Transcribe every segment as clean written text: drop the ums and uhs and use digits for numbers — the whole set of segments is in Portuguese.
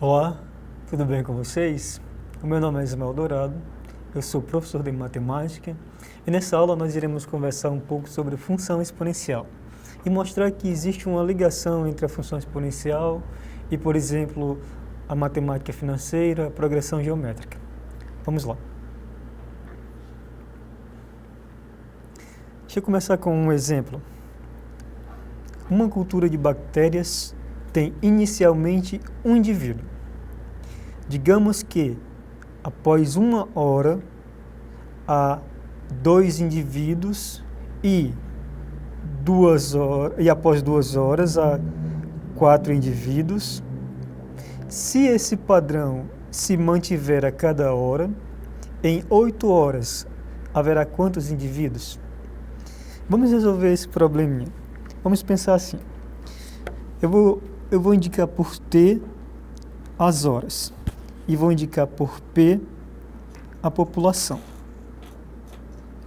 Olá, tudo bem com vocês? O meu nome é Ismael Dourado, eu sou professor de matemática e nessa aula nós iremos conversar um pouco sobre função exponencial e mostrar que existe uma ligação entre a função exponencial e, por exemplo, a matemática financeira, a progressão geométrica. Vamos lá. Deixa eu começar com um exemplo. Uma cultura de bactérias tem inicialmente um indivíduo. Digamos que após 1 hora há 2 indivíduos e após 2 horas há 4 indivíduos. Se esse padrão se mantiver a cada hora, em 8 horas haverá quantos indivíduos? Vamos resolver esse probleminha. Vamos pensar assim. Eu vou indicar por T as horas e vou indicar por P a população.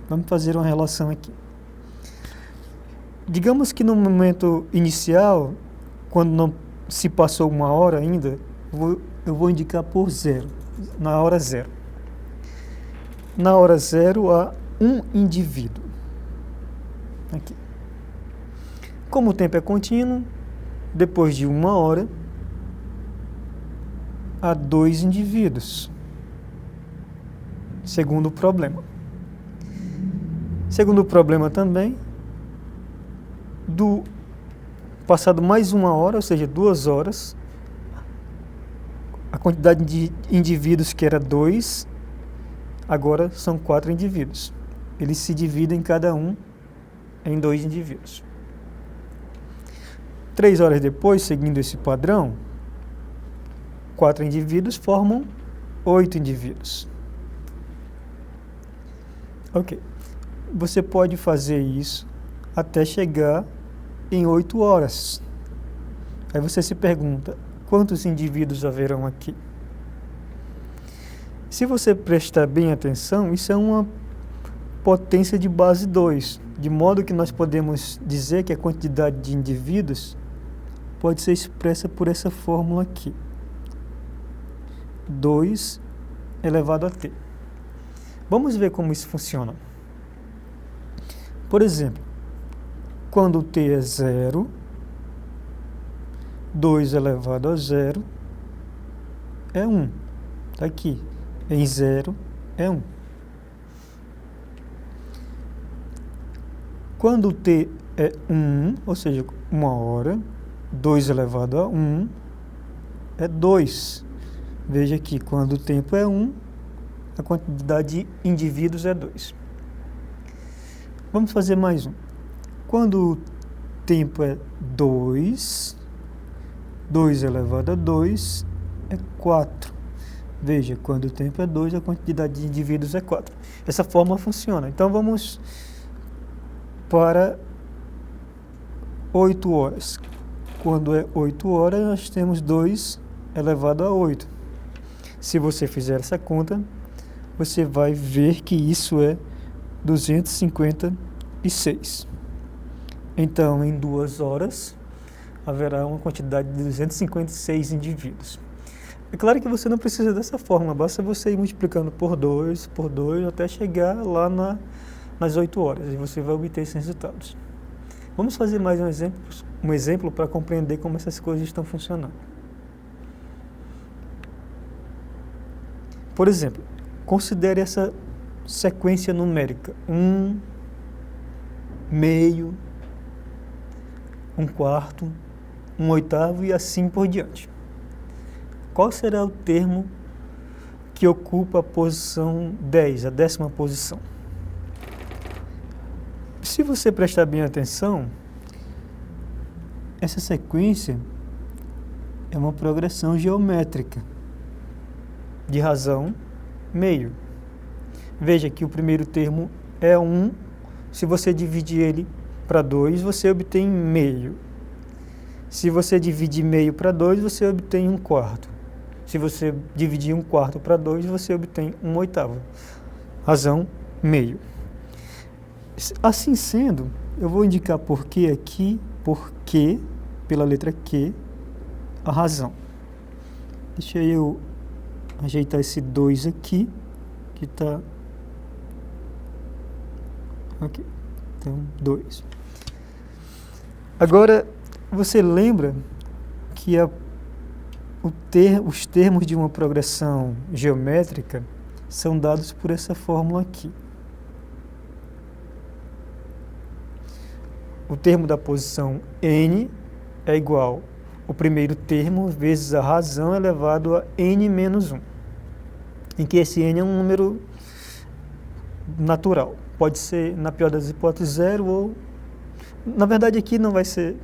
Vamos fazer uma relação aqui. Digamos que no momento inicial, quando não se passou 1 hora ainda, eu vou indicar por 0, na hora 0. Na hora 0 há um indivíduo. Aqui. Como o tempo é contínuo, depois de 1 hora, há 2 indivíduos. Segundo problema. Segundo problema também, passado mais 1 hora, ou seja, 2 horas, a quantidade de indivíduos que era 2, agora são 4 indivíduos. Eles se dividem cada um em 2 indivíduos. 3 horas depois, seguindo esse padrão, 4 indivíduos formam 8 indivíduos. Ok. Você pode fazer isso até chegar em 8 horas. Aí você se pergunta, quantos indivíduos haverão aqui? Se você prestar bem atenção, isso é uma potência de base 2, de modo que nós podemos dizer que a quantidade de indivíduos pode ser expressa por essa fórmula aqui. 2 elevado a t. Vamos ver como isso funciona. Por exemplo, quando t é 0, 2 elevado a 0 é 1. Está aqui. Em 0 é 1. Quando t é 1, ou seja, 1 hora, 2 elevado a 1 é 2. Veja aqui, quando o tempo é 1, a quantidade de indivíduos é 2. Vamos fazer mais um. Quando o tempo é 2, 2 elevado a 2 é 4. Veja, quando o tempo é 2, a quantidade de indivíduos é 4. Essa fórmula funciona. Então vamos para 8 horas. Quando é 8 horas, nós temos 2 elevado a 8. Se você fizer essa conta, você vai ver que isso é 256. Então, em 2 horas, haverá uma quantidade de 256 indivíduos. É claro que você não precisa dessa fórmula, basta você ir multiplicando por 2, até chegar lá nas 8 horas, e você vai obter esses resultados. Vamos fazer mais um exemplo para compreender como essas coisas estão funcionando. Por exemplo, considere essa sequência numérica: 1, meio, 1/4, 1/8 e assim por diante. Qual será o termo que ocupa a posição 10, a 10ª posição? Se você prestar bem atenção, essa sequência é uma progressão geométrica de razão meio. Veja que o primeiro termo é 1. Se você dividir ele para 2, você obtém meio. Se você dividir meio para 2, você obtém 1/4. Se você dividir 1/4 para 2, você obtém 1/8. Razão meio. Assim sendo, eu vou indicar por Q aqui, por Q, pela letra Q, a razão. Deixa eu ajeitar esse 2 aqui, que está aqui. Então, 2. Agora, você lembra que os termos de uma progressão geométrica são dados por essa fórmula aqui. O termo da posição n é igual ao primeiro termo vezes a razão elevado a n menos 1, em que esse n é um número natural. Pode ser, na pior das hipóteses, 0 ou... Na verdade, aqui não vai ser...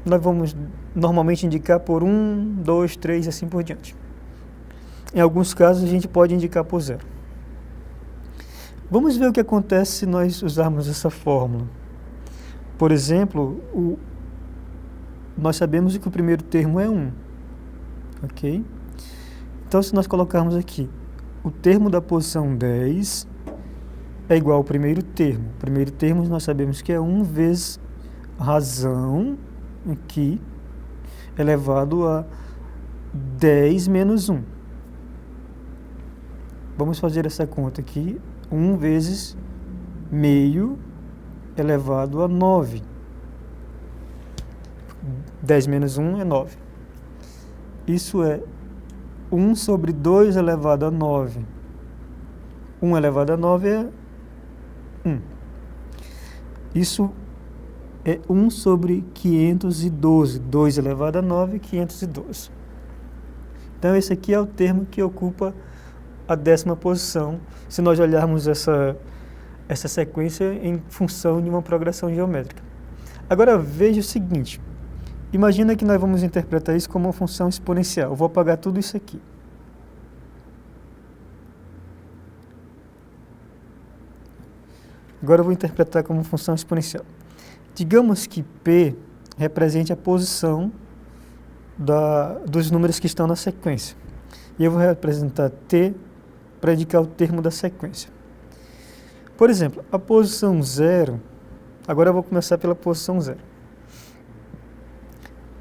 Nós vamos normalmente indicar por 1, 2, 3 e assim por diante. Em alguns casos, a gente pode indicar por 0. Vamos ver o que acontece se nós usarmos essa fórmula. Por exemplo, nós sabemos que o primeiro termo é 1. Ok? Então, se nós colocarmos aqui o termo da posição 10 é igual ao primeiro termo. O primeiro termo nós sabemos que é 1 vezes razão aqui elevado a 10 menos 1. Vamos fazer essa conta aqui. 1 vezes meio elevado a 9. 10 menos 1 é 9. Isso é 1 sobre 2 elevado a 9. 1 elevado a 9 é 1. Isso é 1 sobre 512. 2 elevado a 9, 512. Então, esse aqui é o termo que ocupa a 10ª posição, se nós olharmos essa sequência em função de uma progressão geométrica. Agora, veja o seguinte. Imagina que nós vamos interpretar isso como uma função exponencial. Eu vou apagar tudo isso aqui. Agora eu vou interpretar como função exponencial. Digamos que P represente a posição dos números que estão na sequência. E eu vou representar T para indicar o termo da sequência. Por exemplo, a posição 0, agora eu vou começar pela posição 0.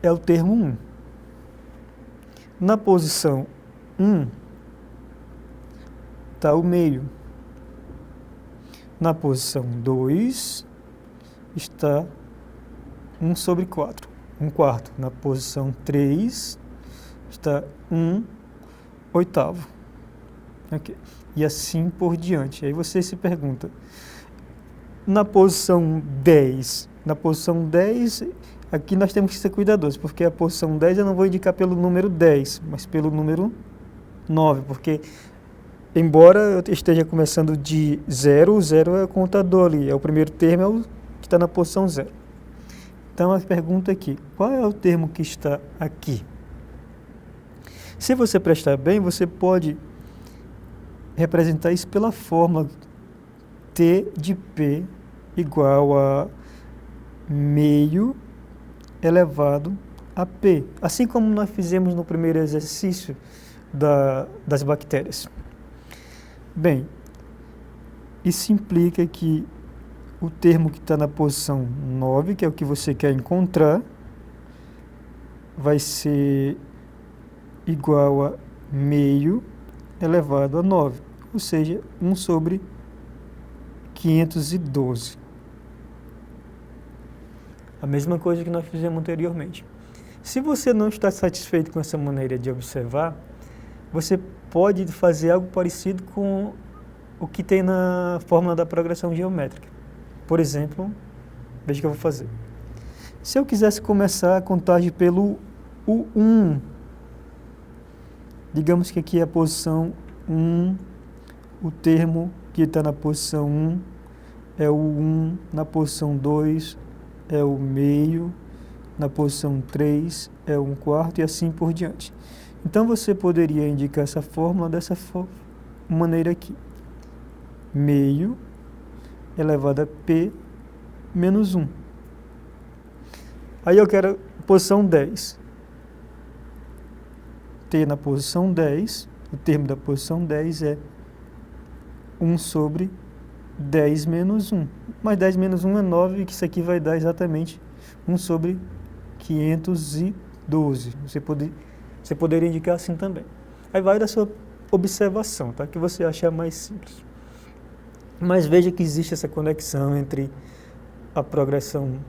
É o termo 1. Na posição 1 está o meio. Na posição 2 está 1 sobre 4, 1 quarto. Na posição 3 está 1 oitavo. Okay. E assim por diante. Aí você se pergunta, na posição 10, aqui nós temos que ser cuidadosos, porque a posição 10 eu não vou indicar pelo número 10, mas pelo número 9, porque embora eu esteja começando de 0, o 0 é o contador ali, é o primeiro termo, é o que está na posição 0. Então a pergunta aqui, qual é o termo que está aqui? Se você prestar bem, você pode representar isso pela fórmula T de P igual a meio elevado a P, assim como nós fizemos no primeiro exercício das bactérias. Bem, isso implica que o termo que está na posição 9, que é o que você quer encontrar, vai ser igual a meio elevado a 9, ou seja, 1 sobre 512. A mesma coisa que nós fizemos anteriormente. Se você não está satisfeito com essa maneira de observar, você pode fazer algo parecido com o que tem na fórmula da progressão geométrica. Por exemplo, veja o que eu vou fazer. Se eu quisesse começar a contagem pelo U1, digamos que aqui é a posição 1, o termo que está na posição 1 é o 1, na posição 2 é o meio, na posição 3 é o 1 quarto e assim por diante. Então você poderia indicar essa fórmula dessa maneira aqui. Meio elevado a P menos 1. Aí eu quero posição 10. T na posição 10, o termo da posição 10 é 1 sobre 10 menos 1. Mas 10 menos 1 é 9, que isso aqui vai dar exatamente 1 sobre 512. Você pode Você poderia indicar assim também. Aí vai da sua observação, tá? Que você achar mais simples. Mas veja que existe essa conexão entre a progressão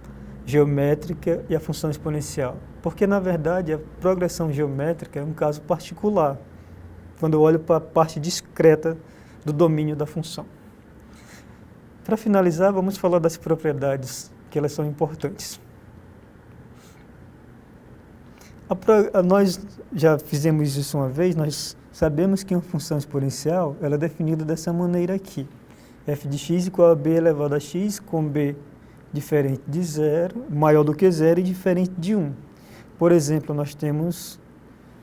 geométrica e a função exponencial. Porque, na verdade, a progressão geométrica é um caso particular, quando eu olho para a parte discreta do domínio da função. Para finalizar, vamos falar das propriedades, que elas são importantes. Nós já fizemos isso uma vez, nós sabemos que uma função exponencial ela é definida dessa maneira aqui. F de x igual a b elevado a x, com b diferente de zero, maior do que zero e diferente de 1. Por exemplo, nós temos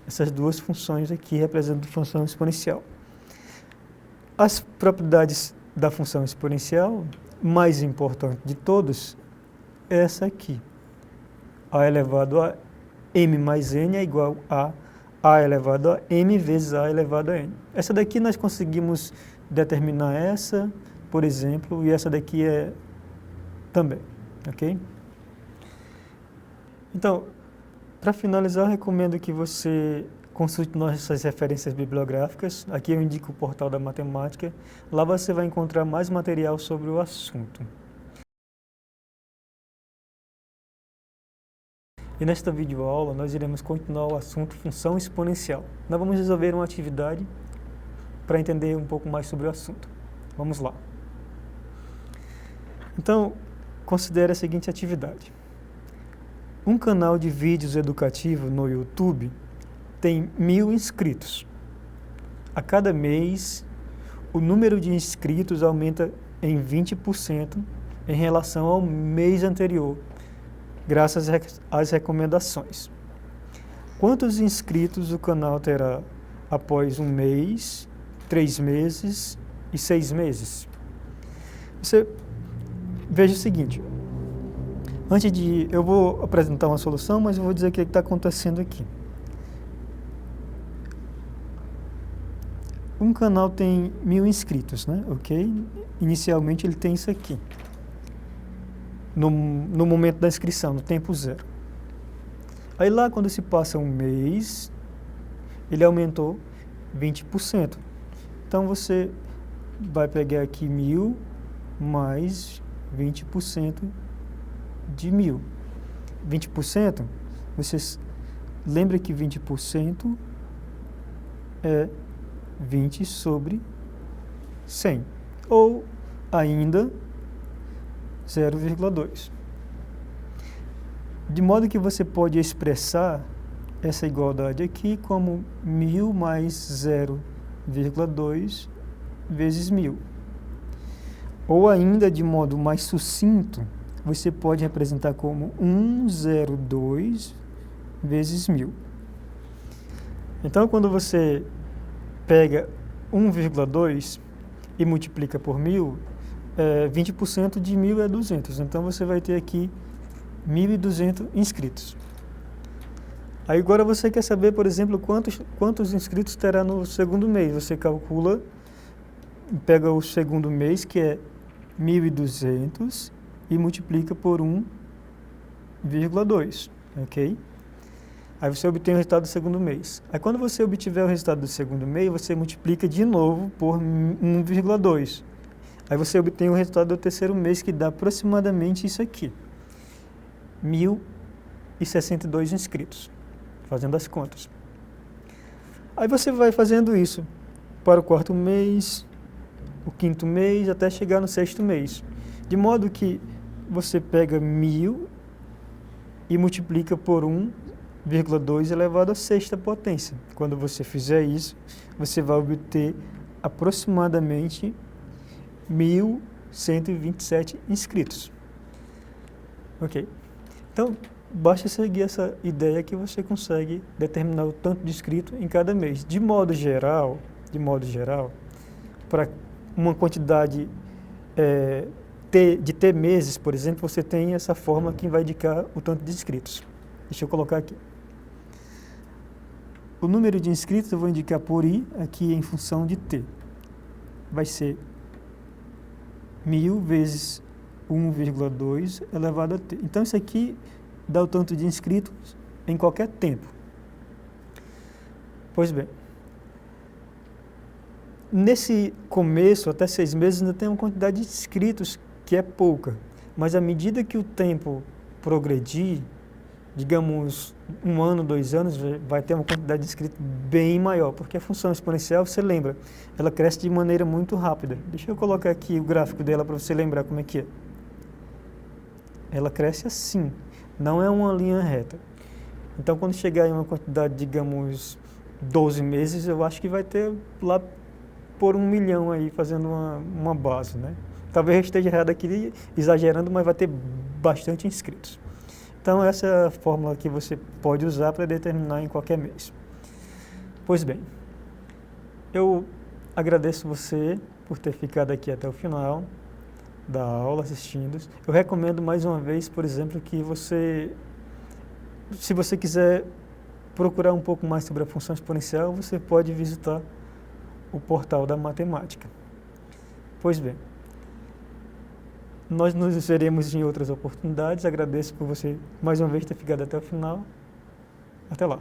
essas duas funções aqui representando função exponencial. As propriedades da função exponencial, mais importante de todas, é essa aqui. A elevado a m mais n é igual a elevado a m vezes a elevado a n. Essa daqui nós conseguimos determinar essa, por exemplo, e essa daqui é também, ok? Então, para finalizar, eu recomendo que você consulte nossas referências bibliográficas. Aqui eu indico o portal da matemática. Lá você vai encontrar mais material sobre o assunto. E nesta videoaula nós iremos continuar o assunto função exponencial. Nós vamos resolver uma atividade para entender um pouco mais sobre o assunto. Vamos lá. Então, considere a seguinte atividade. Um canal de vídeos educativo no YouTube tem 1000 inscritos. A cada mês, o número de inscritos aumenta em 20% em relação ao mês anterior, graças às recomendações. Quantos inscritos o canal terá após um mês, 3 meses e 6 meses? Você veja o seguinte, eu vou apresentar uma solução, mas eu vou dizer o que está acontecendo aqui. Um canal tem 1000 inscritos, né? Ok? Inicialmente ele tem isso aqui. No momento da inscrição, no tempo zero. Aí lá, quando se passa um mês, ele aumentou 20%. Então, você vai pegar aqui 1000 mais 20% de 1000. 20%, vocês lembram que 20% é 20 sobre 100. Ou ainda 0,2. De modo que você pode expressar essa igualdade aqui como 1000 mais 0,2 vezes 1000. Ou ainda, de modo mais sucinto, você pode representar como 102 vezes 1000. Então, quando você pega 1,2 e multiplica por 1000, 20% de 1000 é 200. Então, você vai ter aqui 1.200 inscritos. Aí agora você quer saber, por exemplo, quantos inscritos terá no segundo mês. Você calcula, pega o segundo mês, que é 1.200, e multiplica por 1,2, ok? Aí você obtém o resultado do segundo mês. Aí quando você obtiver o resultado do segundo mês, você multiplica de novo por 1,2. Aí você obtém o resultado do terceiro mês, que dá aproximadamente isso aqui. 1.062 inscritos, fazendo as contas. Aí você vai fazendo isso para o quarto mês, o quinto mês, até chegar no sexto mês. De modo que você pega 1000 e multiplica por 1,2 elevado à sexta potência. Quando você fizer isso, você vai obter aproximadamente 1.127 inscritos. Ok? Então, basta seguir essa ideia que você consegue determinar o tanto de inscrito em cada mês. De modo geral, para uma quantidade de T meses, por exemplo, você tem essa fórmula que vai indicar o tanto de inscritos. Deixa eu colocar aqui. O número de inscritos eu vou indicar por I, aqui em função de T. Vai ser 1000 vezes 1,2 elevado a T. Então, isso aqui dá o tanto de inscritos em qualquer tempo. Pois bem, nesse começo, até 6 meses, ainda tem uma quantidade de inscritos que é pouca, mas à medida que o tempo progredir, digamos 1 ano, 2 anos, vai ter uma quantidade de inscritos bem maior, porque a função exponencial, você lembra, ela cresce de maneira muito rápida. Deixa eu colocar aqui o gráfico dela para você lembrar como é que é. Ela cresce assim, não é uma linha reta. Então, quando chegar em uma quantidade, digamos, 12 meses, eu acho que vai ter lá por 1 milhão aí, fazendo uma base, né? Talvez eu esteja errado aqui, exagerando, mas vai ter bastante inscritos. Então, essa é a fórmula que você pode usar para determinar em qualquer mês. Pois bem, eu agradeço você por ter ficado aqui até o final da aula assistindo. Eu recomendo mais uma vez, por exemplo, que você, se você quiser procurar um pouco mais sobre a função exponencial, você pode visitar o portal da matemática. Pois bem, nós nos veremos em outras oportunidades. Agradeço por você mais uma vez ter ficado até o final. Até lá.